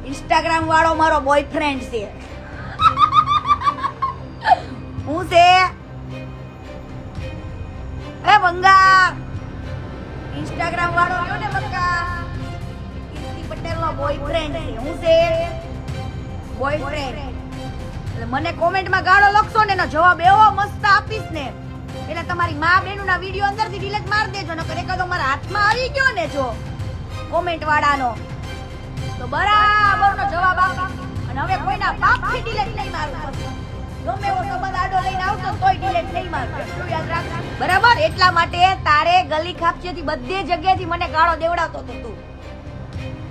Instagram વાળો મારો boyfriend છે. હું છે એ ભંગા ઇન્સ્ટાગ્રામ વાળો રહ્યો ને ભંગા કીર્તિ પટેલ નો બોયફ્રેન્ડ છે. હું છે બોયફ્રેન્ડ. એટલે મને કોમેન્ટમાં ગાળો લખશો ને એનો જવાબ એવો મસ્ત આપીશ ને એટલે તમારી મા બેનુના વિડિયો અંદરથી ડિલીટ મારી દેજો. નકર એકાદો મારા હાથમાં આવી ગયો ને જો કોમેન્ટ વાળાનો તો બરાબરનો જવાબ આપીશ. અને હવે કોઈના બાપથી ડિલીટ નહીં મારું. ગમે એવો સંબંધ આડો લઈને આવતો તોય ડિલીટ નહીં મારું. એટલું યાદ રાખ બરાબર. એટલા માટે તારે ગલી ખાપચેથી બધે જગ્યાએથી મને ગાળો દેવડાવતો હતો તું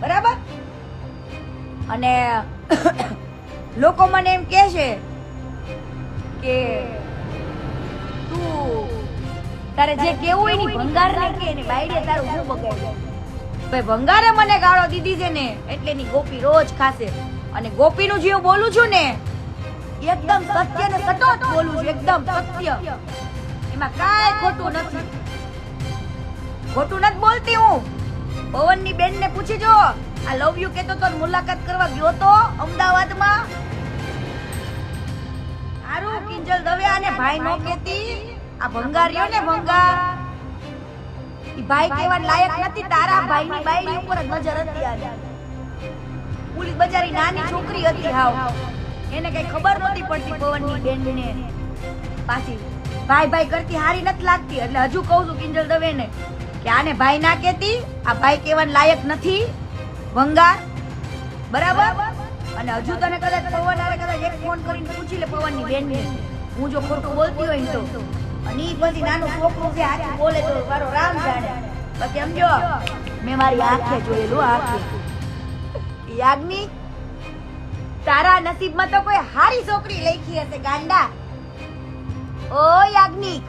બરાબર. અને લોકો મને એમ કહે છે કે તું તારે જે કેવું હોય ની ભંગારને કે ને બાયડે તારું હું બગાડ્યું. ભાઈ ભંગારે મને ગાળો દીધી છે ને એટલે ની ગોપી રોજ ખાશે. અને ગોપીનું જે હું બોલું છું ને એકદમ સત્ય ને સચોટ બોલું છું. એકદમ સત્ય. એમાં કાંઈ ખોટું નથી. ખોટું નથી બોલતી હું. પવનની બેનને પૂછી જો આ લવ યુ કેતો તો મુલાકાત કરવા ગયો તો અમદાવાદમાં. આરું કિંજલ દવે આને ભાઈ નો કેતી. આ ભંગાર્યો ને ભંગાર ઈ ભાઈ કેવા લાયક નથી. તારા ભાઈની બાયડી ઉપર જ નજર હતી. આ પુલિસ બજારી નાની છોકરી હતી હાવ. એને કઈ ખબર નહોતી પડતી પવનની બેનને. પાછી ભાઈ ભાઈ કરતી હારી નથી લાગતી. એટલે હજુ કહું છું કિંજલ દવે ને કે આને ભાઈ ના કેતી. આ ભાઈ કેવાન લાયક નથી ભંગાર બરાબર. અને હજુ તને કદાચ પવન આવે કદાચ એક ફોન કરીને પૂછી લે પવનની બેનને હું જો ખોટું બોલતી હોય ને તો. અને ઈ પછી નાનું છોકરું છે આખી બોલે તો મારો રામ જાણે. બાકી સમજો મેં મારી આંખે જોયેલું. આંખે યાજ્ઞી તારા નસીબમાં તો કોઈ હારી છોકરી લખી હશે ગાંડા. ઓ યાજ્ઞિક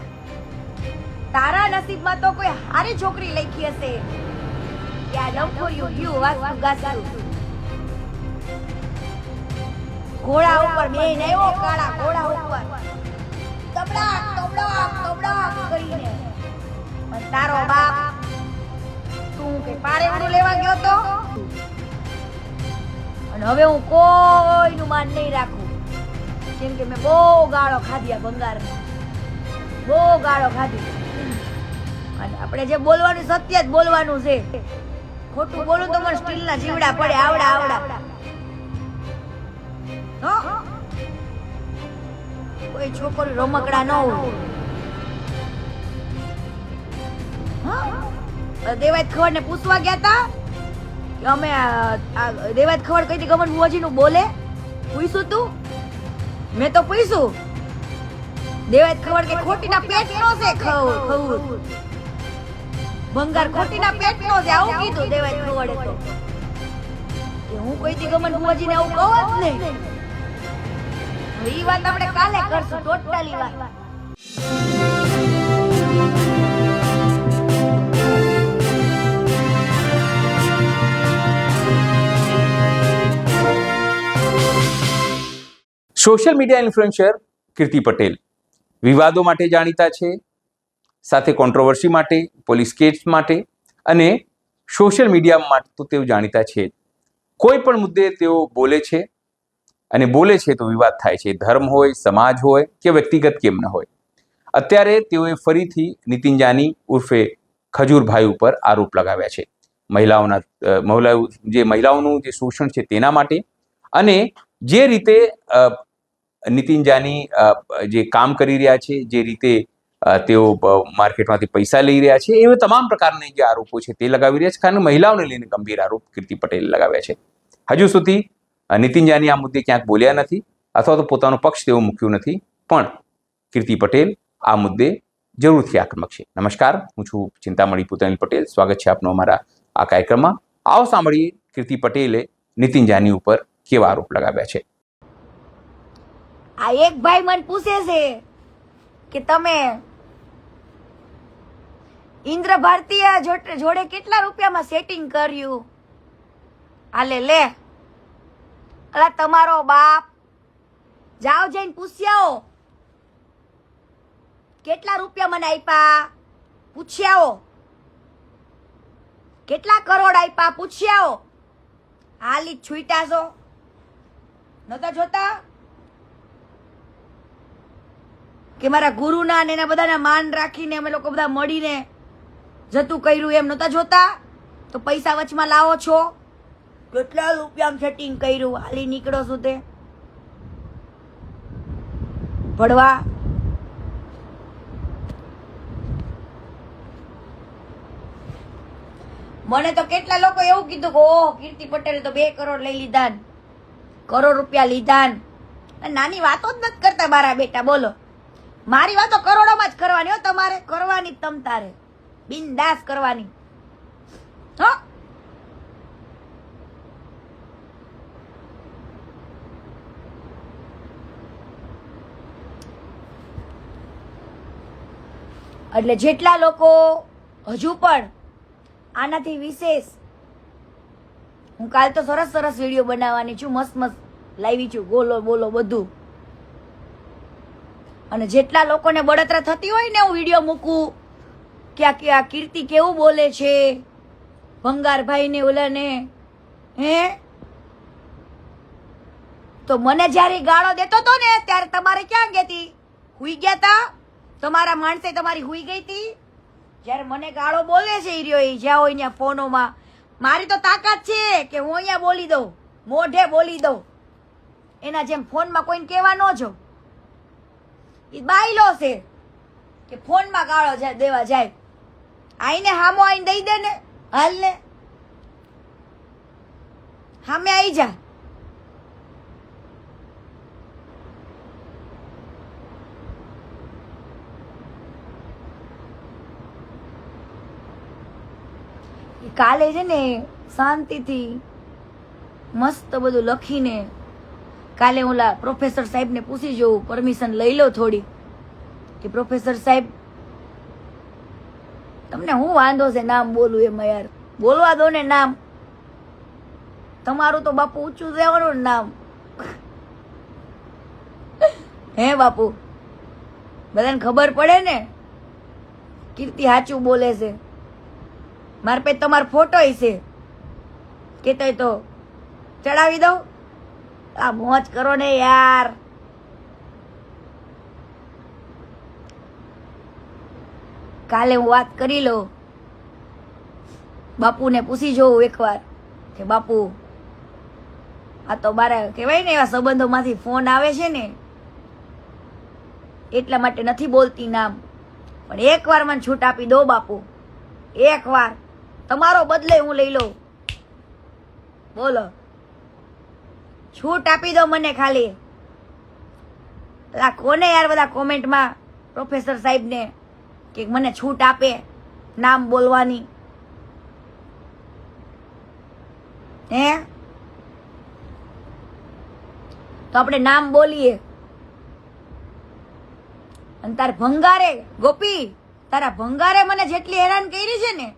તારા નસીબમાં તો કોઈ હારી છોકરી લખી હશે. યા લવ ફોર યુ યુ વાસ્તુ ગાસ્તુ. ઘોડા ઉપર બેન આવ્યો કાળા ઘોડા ઉપર તબડાક તબડાક તબડાક કરીને. અને તારો બાપ તું કે પારેવડું લેવા ગયો તો. અને હવે હું કોઈનું માન નહીં રાખું કેમ કે મેં બહુ ગાળો ખાધી આ ભંગારને. બહુ ગાળો ખાધી. અને આપણે જે બોલવાનું સત્ય જ બોલવાનું છે. ખોટું બોલું તો મને સ્ટીલના જીવડા પડે આવડા આવડા. કોઈ છોકરી રમકડા ન હોય. દેવાય ખબર ને પૂછવા ગયા તા કે અમે દેવાય ખબર કઈ હતી ગમન બુવાજી નું બોલે. પૂછ્યું તું? મેં તો પૂછ્યું. દેવાય ખબર કે ખોટીના પેટ નો છે ખવું. ભંગાર ખોટીના પેટ નો છે આવું કીધું દેવાય ખવડે તો. કે હું કોઈ દી ગમન બુવાજી ને આવું કહું જ નહીં. ઈ વાત આપણે કાલે કરશું ટોટલી વાત. સોશિયલ મીડિયા ઇન્ફ્લુએન્સર કીર્તિ પટેલ વિવાદો માટે જાણીતા છે, સાથે કોન્ટ્રોવર્સી માટે, પોલીસ કેસ માટે અને સોશિયલ મીડિયા માટે તો તેઓ જાણીતા છે. કોઈ પણ મુદ્દે તેઓ બોલે છે અને બોલે છે તો વિવાદ થાય છે. ધર્મ હોય, સમાજ હોય કે વ્યક્તિગત કેમ ન હોય. અત્યારે તેઓએ ફરીથી નીતિન જાની ઉર્ફે ખજૂરભાઈ ઉપર આરોપ લગાવ્યા છે. મહિલાઓનું જે શોષણ છે તેના માટે અને જે રીતે નીતિન જાની જે કામ કરી રહ્યા છે, જે રીતે તેઓ માર્કેટમાંથી પૈસા લઈ રહ્યા છે, એવા તમામ પ્રકારના જે આરોપો છે તે લગાવી રહ્યા છે. કારણ મહિલાઓને લઈને ગંભીર આરોપ કીર્તિ પટેલે લગાવ્યા છે. હજુ સુધી નીતિન જાની આ મુદ્દે ક્યાંક બોલ્યા નથી અથવા તો પોતાનો પક્ષ તેઓ મૂક્યું નથી. પણ કીર્તિ પટેલ આ મુદ્દે જરૂરથી આક્રમક છે. નમસ્કાર, હું છું ચિંતામણી પુતનિલ પટેલ. સ્વાગત છે આપનો અમારા આ કાર્યક્રમમાં. આવો સાંભળીએ કીર્તિ પટેલે નીતિન જાની ઉપર કેવા આરોપ લગાવ્યા છે. આ એક ભાઈ મને પૂછે છે કે તમે ઇન્દ્ર ભારતીય જોડે કેટલા રૂપિયામાં સેટિંગ કર્યું? હાલે લે અલા તમારો બાપ જાઓ જઈને પૂછ્યાઓ કેટલા રૂપિયા મને આપ્યા પૂછ્યાઓ કેટલા કરોડ આપ્યા પૂછ્યાઓ હાલી છૂટા છો, નતા જોતા કે મારા ગુરુના ને એના બધાના માન રાખીને અમે લોકો બધા મળીને જતું કર્યું એમ નતા જોતા? તો પૈસા વચમાં લાવો છો, કેટલા રૂપિયામાં સેટિંગ કર્યું, હાલી નીકળો છું તે ભણવા. મને તો કેટલા લોકો એવું કીધું કે ઓહ કીર્તિ પટેલે તો 2 કરોડ લઈ લીધા, કરોડ રૂપિયા લીધા. નાની વાતો જ નથી કરતા મારા બેટા. બોલો, મારી વાતો કરોડોમાં જ કરવાની હો, તમારે કરવાની તમ તારે બિંદાસ કરવાની હો. એટલે જેટલા લોકો હજુ પણ આનાથી વિશેષ, હું કાલ તો સરસ સરસ વિડીયો બનાવવાની છું, મસ્ત મસ્ત લાવી છું, બોલો બોલો બધું. અને જેટલા લોકોને બળતરા થતી હોય ને હું વિડીયો મૂકું કે આ કીર્તિ કેવું બોલે છે ભંગારભાઈ ને ઓલાને, હે તો મને જયારે ગાળો દેતો તો ને ત્યારે તમારે ક્યાં ગઈ? હુઈ ગયા તા? તમારા માણસે તમારી હુઈ ગઈ હતી? જયારે મને ગાળો બોલે છે ઈ રહ્યો, જ્યાં હોય ત્યાં ફોનોમાં, મારી તો તાકાત છે કે હું અહીંયા બોલી દઉં, મોઢે બોલી દઉં. એના જેમ ફોનમાં કોઈને કહેવા ન જો. ઈ બાયલો છે કે ફોનમાં ગાળો દેવા જાય. આઈને હામો આઈને દઈ દે ને, હાલ ને હામે આવી જા. કાલે છે ને શાંતિથી મસ્ત બધું લખીને કાલે ઓલા પ્રોફેસર સાહેબ ને પૂછી જોઉં, પરમિશન લઈ લો થોડી, કે પ્રોફેસર સાહેબ તમને હું વાંધો છે નામ બોલું એમાં? યાર બોલવા દો ને નામ. તમારું તો બાપુ ઊંચું રહેવાનું નામ. હે બાપુ, બધાને ખબર પડે ને કીર્તિ સાચું બોલે છે. મારા પાસે તમારો ફોટો છે, કેતો તો ચડાવી દઉં. આ મોજ કરો ને યાર. કાલે હું વાત કરી લઉં, બાપુને પૂછી જોઉં એકવાર કે બાપુ આ તો મારા કહેવાય ને એવા સંબંધોમાંથી ફોન આવે છે ને એટલા માટે નથી બોલતી નામ, પણ એકવાર મને છૂટ આપી દો બાપુ, એકવાર તમારો બદલે હું લઈ લઉં. બોલો, છૂટ આપી દો મને ખાલી. કોને યાર બધા કોમેન્ટમાં પ્રોફેસર સાહેબ ને કે મને છૂટ આપે નામ બોલવાની? હે તો આપણે નામ બોલીએ. અને તાર ભંગારે ગોપી, તારા ભંગારે મને જેટલી હેરાન કરી છે ને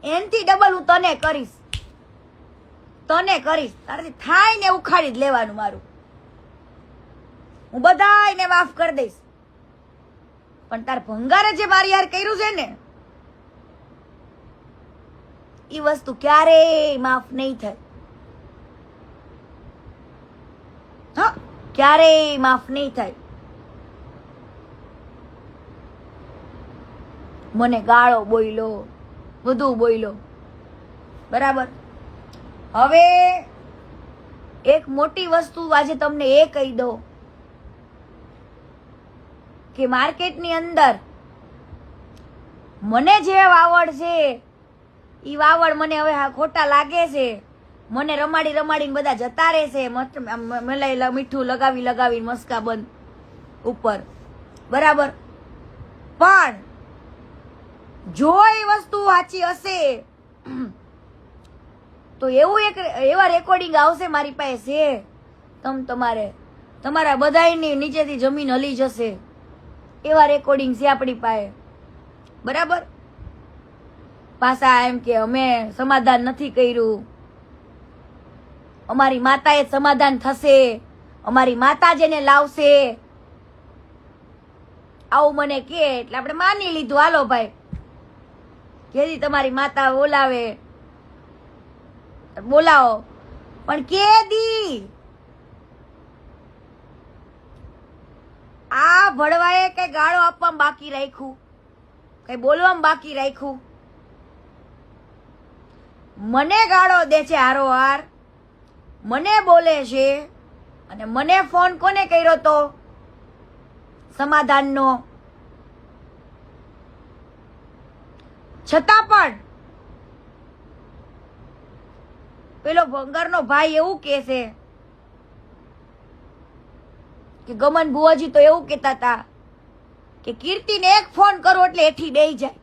એનથી ડબલ હું તને કરીશ. તારાથી થાય ને ઉખાડી જ લેવાનું મારું. હું બધાયને માફ કરી દઈશ, પણ તાર ભંગારે જે મારી યાર કર્યું છે ને એ વસ્તુ ક્યારેય માફ નહીં થાય. હા, ક્યારેય માફ નહીં થાય. મને ગાળો બોયલો, બધું બોયલો, બરાબર. હવે એક મોટી વસ્તુ આજે તમને એ કહી દો કે માર્કેટની અંદર મને જે વાવડ છે ઈ વાવડ મને હવે ખોટા લાગે છે. મને રમાડી રમાડીને બધા જતા રહેશે, મલાઈ મીઠું લગાવી લગાવીને મસ્કા બંધ ઉપર, બરાબર. પણ જો એ વસ્તુ સાચી હશે તો એવા રેકોર્ડિંગ આવશે મારી પાસે છે, તમારા બધાયની નીચેથી જમીન હલી જશે એવા રેકોર્ડિંગ છે આપણી પાસે, બરાબર. પાછા એમ કે અમે સમાધાન નથી કર્યું, અમારી માતાએ સમાધાન થશે, અમારી માતા જેને લાવશે, આવું મને કે એટલે આપણે માની લીધું. હાલો ભાઈ, કેદી તમારી માતા બોલાવે બોલાવો, પણ કે દી આ ભડવાએ કઈ ગાળો આપવામાં બાકી રાખ્યું, કઈ બોલવામાં બાકી રાખ્યું? મને ગાળો દે છે હારોહાર, મને બોલે છે, અને મને ફોન કોને કર્યો તો સમાધાનનો? છતાં પણ પેલો ભંગારનો ભાઈ એવું કહે છે કે ગમન બુઆજી તો એવું કહેતા હતા કે કીર્તિને એક ફોન કરો એટલે એઠી બેહી જાય.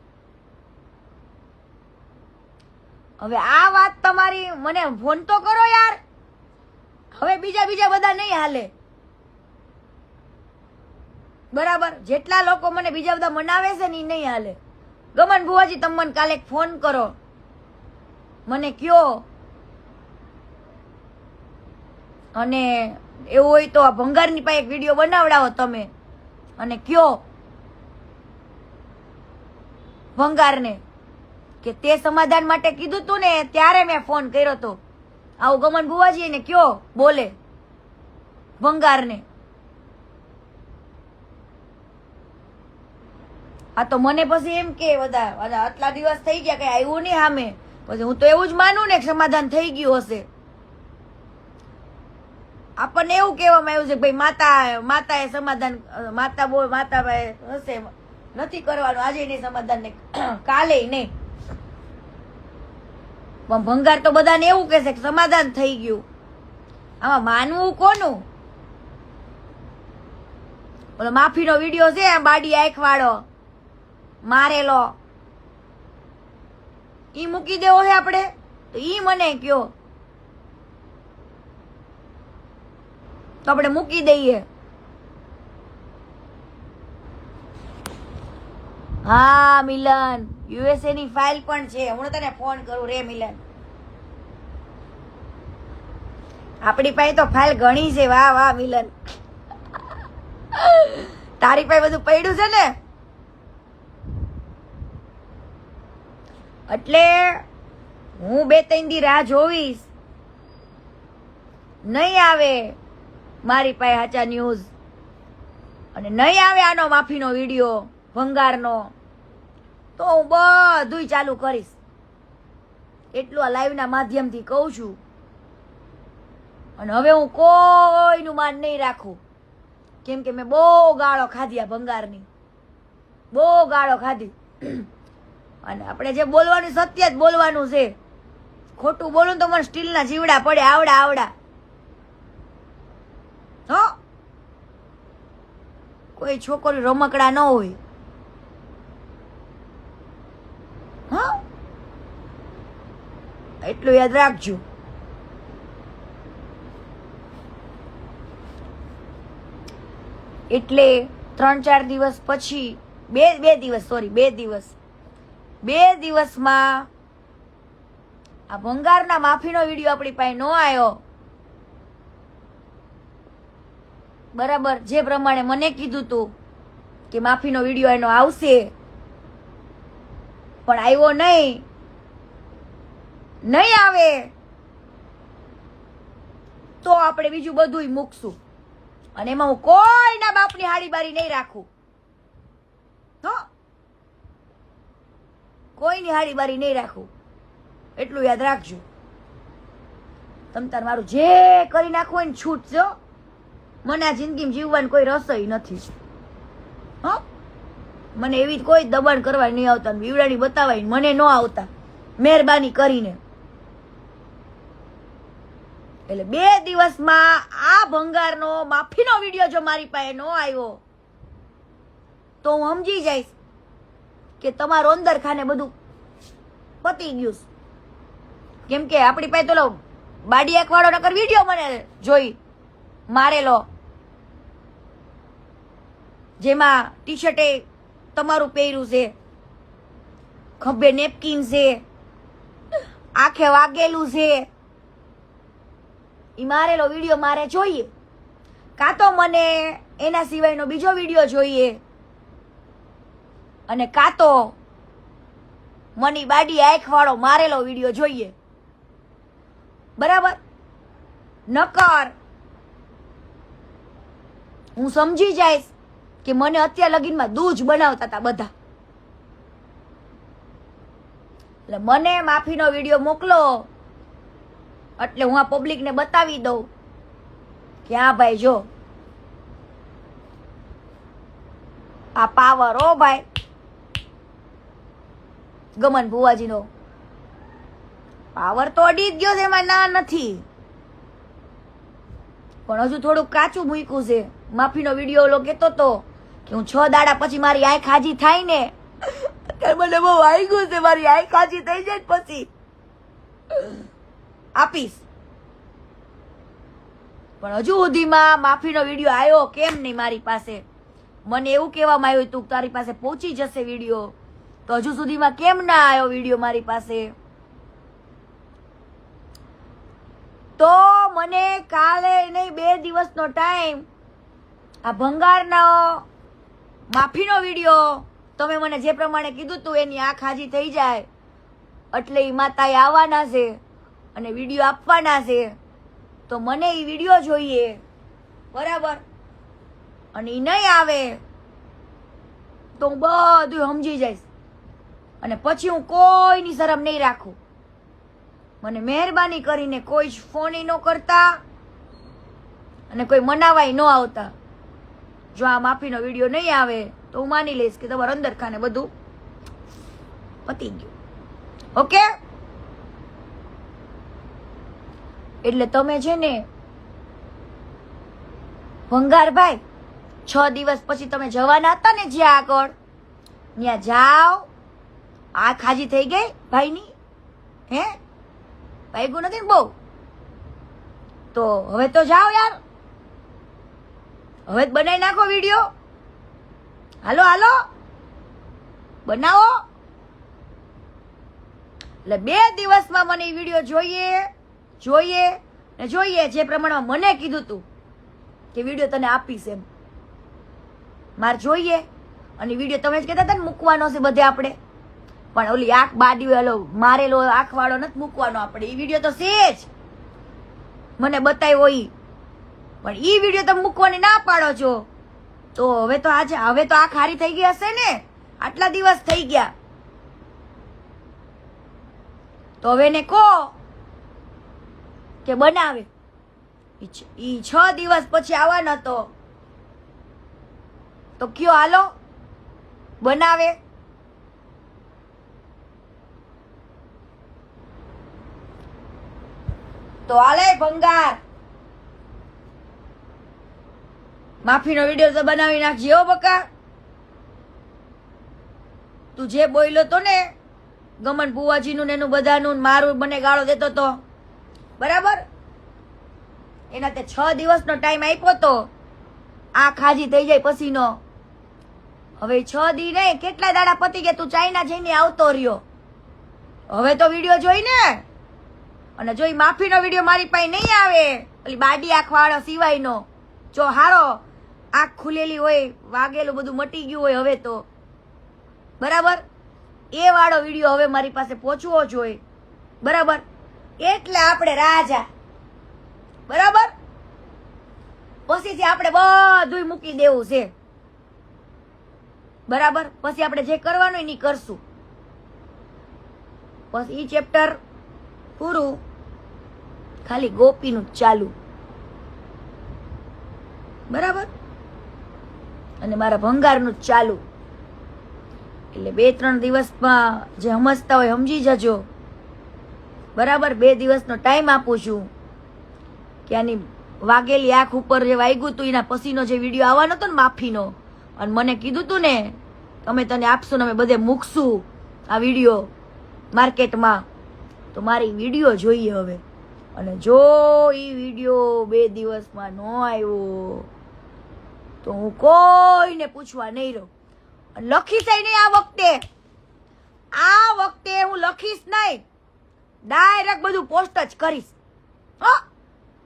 હવે આ વાત તમારી, મને ફોન તો કરો યાર. હવે બીજા બધા નહીં હાલે, બરાબર? જેટલા લોકો મને બીજા બધા મનાવે છે ને એ નહીં હાલે. ગમન બુઆજી તમે મને કાલે ફોન કરો, મને કયો, અને એવું હોય તો આ ભંગારની પાસે એક વિડીયો બનાવડાવો તમે, અને કયો ભંગારને કે તે સમાધાન માટે કીધું તું ને ત્યારે મેં ફોન કર્યો તો. આવું ગમન બુઆજી એને કયો, બોલે ભંગારને. આ તો મને પછી એમ કે બધા આટલા દિવસ થઈ ગયા કઈ આવ્યું નહીં સામે, પછી હું તો એવું જ માનું ને સમાધાન થઈ ગયું હશે. આપણને એવું કહેવામાં આવ્યું છે કે ભાઈ માતાએ સમાધાન, માતા ભાઈ હશે, નથી કરવાનું આજે નહીં સમાધાન, ને કાલે નહીં. પણ ભંગાર તો બધાને એવું કહેશે કે સમાધાન થઈ ગયું. આમાં માનવું કોનું? ઓલો માફીનો વિડીયો છે, બાડી આંખ વાળો મારેલો, ઈ મૂકી દેવો છે આપણે? તો ઈ મને કયો તો આપણે મૂકી દઈએ. હા મિલન, યુએસએ ની ફાઇલ પણ છે, હું તને ફોન કરું રે મિલન. આપણી પાસે તો ફાઇલ ઘણી છે. વાહ વાહ મિલન, તારી પાસે બધું પડ્યું છે ને. એટલે હું 2-3 દી રાહ જોવીશ, નહીં આવે મારી પાસે સાચા ન્યૂઝ, અને નહીં આવે આનો માફીનો વિડીયો ભંગારનો, તો હું બધું ચાલુ કરીશ. એટલું આ લાઈવના માધ્યમથી કહું છું. અને હવે હું કોઈનું માન નહીં રાખું, કેમ કે મેં બહુ ગાળો ખાધી આ ભંગારની, બહુ ગાળો ખાધી. અને આપણે જે બોલવાનું સત્ય જ બોલવાનું છે. ખોટું બોલું તો મને સ્ટીલના જીવડા પડે, આવડા. હો, કોઈ છોકરી રમકડા ન હોય. હા, એટલું યાદ રાખજો. એટલે 3-4 દિવસ પછી, બે દિવસમાં આ ભંગારના માફીનો વિડીયો આપણી પાસે ન આવ્યો, બરાબર? જે પ્રમાણે મને કીધું તું કે માફીનો વિડીયો એનો આવશે, પણ આવ્યો નહીં આવે તો આપણે બીજું બધું મૂકશું. અને એમાં હું કોઈના બાપની હાડીબારી નહીં રાખું, તો કોઈની હાડીબારી નહીં રાખું. એટલું યાદ રાખજો. તમ તાર મારું જે કરી નાખવું હોય ને છૂટજો. મને આ જિંદગીમાં જીવવાનું કોઈ રસોઈ નથી. હા, મને એવી કોઈ દબાણ કરવા નહીં આવતા, બીવડાની બતાવાય મને ન આવતા, મહેરબાની કરીને. એટલે 2 દિવસમાં આ ભંગારનો માફીનો વિડીયો જો મારી પાસે ન આવ્યો તો હું સમજી જઈશ કે તમારું અંદર ખાને બધું પતી ગયું. કેમ કે આપણી પાસે તો બાડી એક વાળો નકર વિડીયો મને જોઈ મારેલો, જેમાં ટી શર્ટે તમારું પહેર્યું છે, ખભે નેપકિન છે, આંખે વાગેલું છે. ઈ મારેલો વિડીયો મારે જોઈએ, કાં તો મને એના સિવાયનો બીજો વિડીયો જોઈએ, અને કાં તો મને બાડી આંખ વાળો મારેલો વિડીયો જોઈએ. બરાબર? નકર હું સમજી જઈશ કે મને અત્યાર લગીનમાં દૂધ બનાવતા હતા બધા, એટલે મને માફીનો વિડીયો મોકલો એટલે હું આ પબ્લિકને બતાવી દઉં કે હા ભાઈ જો આ પાવર, ઓ ભાઈ ગમન ભુવાજીનો પાવર તો અડી જ ગયો છે, એમાં ના નથી, પણ હજુ થોડુંક કાચું મૂક્યું છે. માફીનો વિડીયો ઓલો કહેતો તો કે હું 6 દાડા પછી મારી આંખ હાજી થાય ને, અત્યારે મને બહુ વાગ્યું છે, મારી આંખ હાજી થઈ જાય પછી આપીશ. પણ હજુ સુધીમાં માફીનો વિડીયો આવ્યો કેમ નહીં મારી પાસે? મને એવું કહેવામાં આવ્યું હતું કે તારી પાસે પહોંચી જશે વિડીયો, તો હજુ સુધીમાં કેમ ના આવ્યો વિડીયો મારી પાસે? તો મને કાલે નહીં 2 દિવસનો ટાઈમ, આ ભંગારનો માફીનો વિડીયો તમે મને જે પ્રમાણે કીધું તું એની આંખ હાજી થઈ જાય એટલે એ માતાએ આવવાના છે અને વિડીયો આપવાના છે, તો મને એ વિડીયો જોઈએ, બરાબર? અને એ નહીં આવે તો હું બધું સમજી જઈશ અને પછી હું કોઈની શરમ નહીં રાખું. મને મહેરબાની કરીને કોઈ જ ફોન ન કરતા અને કોઈ મનાવાય ન આવતા. જો આ માફીનો વિડીયો નહીં આવે તો હું માની લઈશ કે તમારા અંદર ખાને બધું પતી ગયું. ઓકે? એટલે તમે છે ને ભંગારભાઈ 6 દિવસ પછી તમે જવાના હતા ને જ્યાં આગળ, ત્યાં જાઓ. આ ખાજી થઈ ગઈ ભાઈની, હે વાગ્યું નથી ને બહુ? તો હવે તો જાઓ યાર, હવે જ બનાવી નાખો વિડીયો. હાલો હાલો બનાવો. એટલે 2 દિવસમાં મને એ વિડીયો જોઈએ ને જોઈએ જે પ્રમાણમાં મને કીધું તું કે વિડીયો તને આપીશ એમ મારે જોઈએ. અને વિડીયો તમે જ કહેતા હતા ને મૂકવાનો છે બધે આપણે, પણ ઓલી આંખ બાડી મારેલો આંખ વાળો નથી મૂકવાનો આપણે. એ વિડીયો તો છે જ, મને બતાવ્યો ઈ, પણ ઈ વિડીયો તમે મૂકવાની ના પાડો છો. તો હવે તો આંખ હારી થઈ ગઈ હશે ને? આટલા દિવસ થઈ ગયા તો હવે એને કહો કે બનાવે. ઈ 6 દિવસ પછી આવવાનો હતો તો કયો હાલો બનાવે. તો હાલે ભંગાર, માફીનો વિડીયો તો બનાવી નાખજે હો બકા. તું જે બોલ્યો તો ને ગમન ભુવાજીનું ને એનું બધાનું મારું મને ગાળો દેતો તો, બરાબર? એના તે 6 દિવસનો ટાઈમ આપ્યો તો આ ખાજી થઈ જાય પછીનો. હવે 6 દી નહીં કેટલા દાડા પતી ગયા, તું ચાઇના જઈને આવતો રહ્યો. હવે તો વિડીયો જોઈ ને, અને જો માફીનો વિડીયો મારી પાસે નહીં આવે, ઓલી બાડી આંખ વાળો સિવાયનો, જો હારો આંખ ખુલેલી હોય, વાગેલું બધું મટી ગયું હોય હવે તો, બરાબર? એ વાળો વિડીયો હવે મારી પાસે પહોંચવો જોઈએ, બરાબર? એટલે આપણે રાજા, બરાબર? પછીથી આપણે બધું મૂકી દેવું છે, બરાબર? પછી આપણે જે કરવાનું એની કરશું. પછી ઈ ચેપ્ટર પૂરું, ખાલી ગોપીનું ચાલુ, બરાબર? અને મારા ભંગારનું ચાલુ. એટલે 2-3 દિવસમાં જે સમજતા હોય સમજી જજો, બરાબર? 2 દિવસનો ટાઈમ આપું છું કે આની વાગેલી આંખ ઉપર જે વાગ્યું હતું એના પછીનો જે વિડીયો આવવાનો હતો ને માફીનો, અને મને કીધું તું ને અમે તને આપશું ને અમે બધે મૂકશું આ વિડીયો માર્કેટમાં, તો મારી વિડીયો જોઈએ હવે. અને જો એ વિડીયો 2 દિવસમાં ન આવ્યો તો હું કોઈને પૂછવા નહીં રહું. લખીશ નહીં આ વખતે હું લખીશ નહીં, ડાયરેક્ટ બધું પોસ્ટ જ કરીશ.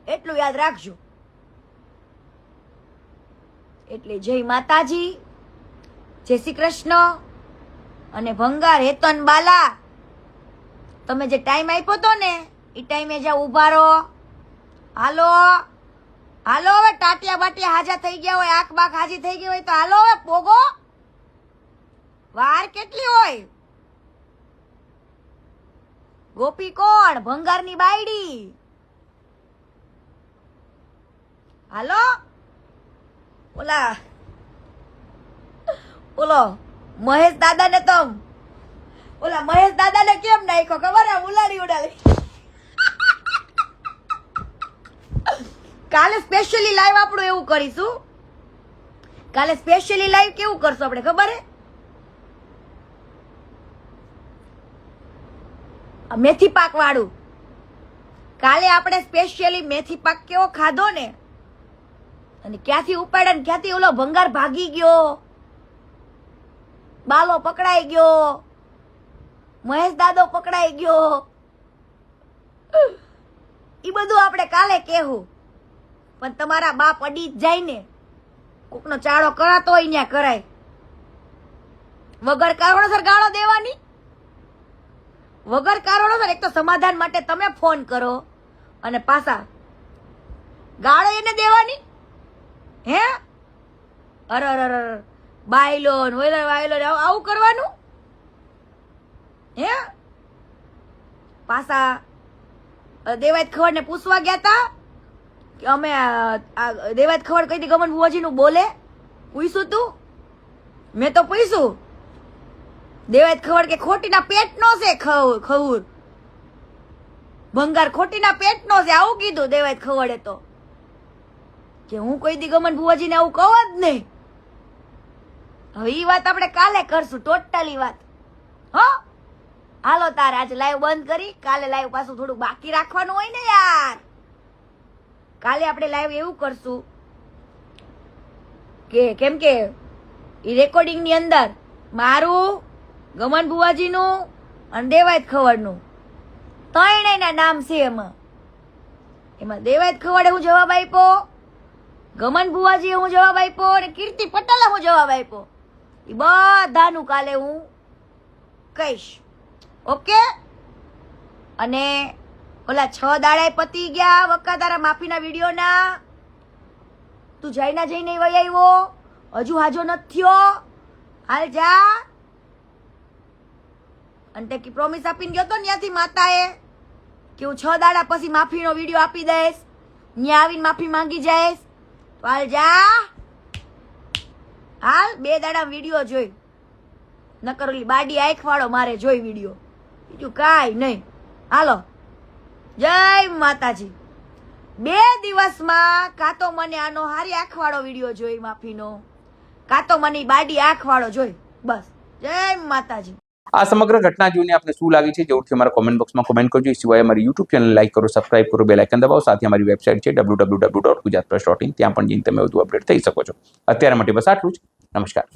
એટલું યાદ રાખજો. એટલે જય માતાજી, જય શ્રી કૃષ્ણ. અને ભંગાર હેતન બાલા, તમે જે ટાઈમ આપ્યો તો ને ઈ ટાઈમે જ્યાં ઊભા રહો. હાલો હાલો, હવે ટાટિયા બાટિયા હાજા થઈ ગયા હોય, આંખ બાખ હાજી થઈ ગઈ હોય તો હાલો હવે પોગો. વાર કેટલી હોય? ગોપી કોણ? ભંગારની બાયડી. હાલો. ઓલો મહેશ દાદા ને મહેશ દાદા ને કેમ નાખ્યો ખબર હે? ઉડાડી. કાલે સ્પેશિયલી લાઈવ આપણું એવું કરીશું. કાલે સ્પેશિયલી લાઈવ કેવું કરશું આપણે ખબર હે? મેથી પાક વાળું. કાલે આપણે સ્પેશિયલી મેથી પાક કેવો ખાધો ને, અને ક્યાંથી ઉપાડ્યા ને ક્યાંથી ઓલો ભંગાર ભાગી ગયો, બાલો પકડાઈ ગયો, મહેશ દાદો પકડાઈ ગયો, ઈ બધું આપણે કાલે કહેવું. પણ તમારા બાપ અડી જ જાય ને, કોકનો ચાળો કરાતો હોય ત્યાં કરાય. વગર કારણોસર ગાળો દેવાની, વગર કારણોસર. એક તો સમાધાન માટે તમે ફોન કરો અને પાછા ગાળો એને દેવાની. હે અરે બાયલો વાયલો આવું કરવાનું? હે પાછા દેવાયત ખવડ ને પૂછવા ગયા તા કે અમે દેવાયત ખવડ કઈ દી ગમન બુવાજી નું બોલે? પૂછ્યું તું? મેં તો પૂછ્યું. દેવાયત ખવડ કે ખોટીના પેટ નો છે ખવર, ભંગાર ખોટીના પેટ નો છે, આવું કીધું દેવાયત ખવડે. તો કે હું કોઈ દી ગમન બુવાજી ને આવું કહું જ નહીં. હવે ઈ વાત આપણે કાલે કરશું, ટોટલી વાત. હો હાલો તાર આજે લાઈવ બંધ કરી, કાલે લાઈવ પાછું થોડું બાકી રાખવાનું હોય ને યાર. કાલે આપણે લાઈવ એવું કરશું કે કેમ કે ઈ રેકોર્ડિંગ ની અંદર મારું, ગમન બુવાજીનું અને દેવાયત ખવડનું ત્રણેયના નામ છે. એમાં દેવાયત ખવડે હું જવાબ આપ્યો, ગમન બુવાજીએ હું જવાબ આપ્યો, અને કીર્તિ પટેલે હું જવાબ આપ્યો. એ બધાનું કાલે હું કહીશ. ઓકે? અને ઓલા 6 દાડા પતી ગયા વક્કા માફીના વિડીયોના. તું જઈને વહી આવ્યો, હજુ હાજો નથી થયો. હાલ જા. અને તે પ્રોમિસ આપીને ગયો તો ત્યાંથી માતાએ કે હું 6 દાડા પછી માફીનો વિડીયો આપી દઈશ, ત્યાં આવીને માફી માંગી જઈશ. તો હાલ જા. હાલ 2 દાડા વિડીયો જોઈ, નકર ઓલી બાડી આંખ વાળો મારે જોઈ વિડીયો, બીજું કાંઈ નહીં. હાલો, જય માતાજી. 2 દિવસમાં કાં તો મને આનો હારી આંખ વાળો વિડીયો જોઈ માફીનો, કાં તો મને બાડી આંખ વાળો જોઈ. બસ, જય માતાજી. આ સમગ્ર ઘટના જોઈને આપને શું લાગી છે જરૂરથી અમારા કોમેન્ટ બોક્સમાં કોમેન્ટ કરજો. એ સિવાય અમારી યુટ્યુબ ચેનલ લાઈક કરો, સબસ્ક્રાઇબ કરો, બેલ આઇકન દબાવો. સાથે અમારી વેબસાઇટ છે www.gujaratpress.in, ત્યાં પણ જઈને તમે વધુ અપડેટ થઈ શકો છો. અત્યારે માટે બસ આટલું જ. નમસ્કાર.